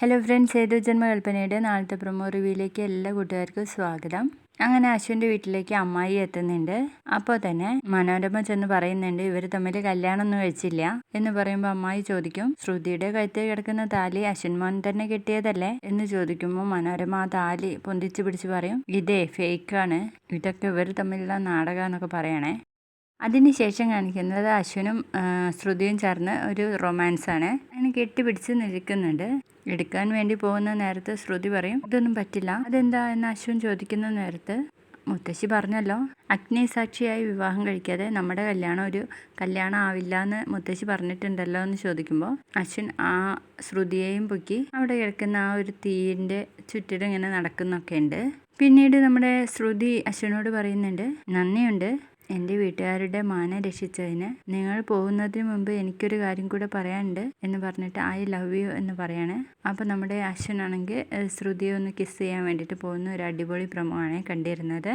Hello friends, ഏതു ജന്മകൽപ്പനയുടെ നാളത്തെ promo റിവ്യൂയിലേക്ക് എല്ലാ കൂട്ടുകാർക്കും സ്വാഗതം. അങ്ങനെ അശ്വിൻ്റെ വീട്ടിലേക്ക് അമ്മായി എത്തുന്നുണ്ട്. അപ്പോൾ തന്നെ മനോരമ ചെന്ന് പറയുന്നുണ്ട്, ഇവർ തമ്മിൽ കല്യാണമൊന്നും കഴിച്ചില്ല എന്ന് പറയുമ്പോൾ അമ്മായി ചോദിക്കും, ശ്രുതിയുടെ കഴുത്തിൽ കിടക്കുന്ന താലി അശ്വിൻ മോൻ തന്നെ കെട്ടിയതല്ലേ എന്ന് ചോദിക്കുമ്പോൾ മനോരമ ആ താലി പൊന്തിച്ച് പിടിച്ച് പറയും, ഇതേ ഫേക്കാണ്, ഇതൊക്കെ ഇവർ തമ്മിലുള്ള നാടകമെന്നൊക്കെ പറയണേ. അതിനുശേഷം കാണിക്കുന്നത് അശ്വിനും ശ്രുതിയും ചേർന്ന് ഒരു റൊമാൻസാണ്. അങ്ങനെ കെട്ടിപ്പിടിച്ച് നിൽക്കുന്നുണ്ട്. എടുക്കാൻ വേണ്ടി പോകുന്ന നേരത്ത് ശ്രുതി പറയും, ഇതൊന്നും പറ്റില്ല. അതെന്താ എന്ന് അശ്വിൻ ചോദിക്കുന്ന നേരത്ത് മുത്തശ്ശി പറഞ്ഞല്ലോ, അഗ്നിസാക്ഷിയായി വിവാഹം കഴിക്കാതെ നമ്മുടെ കല്യാണം ഒരു കല്യാണം ആവില്ല എന്ന് മുത്തശ്ശി പറഞ്ഞിട്ടുണ്ടല്ലോ എന്ന് ചോദിക്കുമ്പോൾ അശ്വിൻ ആ ശ്രുതിയെയും പൊക്കി അവിടെ കിടക്കുന്ന ആ ഒരു തീയിൻ്റെ ചുറ്റിലും ഇങ്ങനെ നടക്കുന്നൊക്കെ ഉണ്ട്. പിന്നീട് നമ്മുടെ ശ്രുതി അശ്വിനോട് പറയുന്നുണ്ട്, നന്ദിയുണ്ട് എൻ്റെ വീട്ടുകാരുടെ മാനം രക്ഷിച്ചതിന്. നിങ്ങൾ പോകുന്നതിന് മുമ്പ് എനിക്കൊരു കാര്യം കൂടെ പറയാനുണ്ട് എന്ന് പറഞ്ഞിട്ട് ഐ ലവ് യു എന്ന് പറയാണ്. അപ്പോൾ നമ്മുടെ അശ്വിനാണെങ്കിൽ ശ്രുതിയെ ഒന്ന് കിസ് ചെയ്യാൻ വേണ്ടിയിട്ട് പോകുന്ന ഒരു അടിപൊളി പ്രമോ ആണ് കണ്ടിരുന്നത്.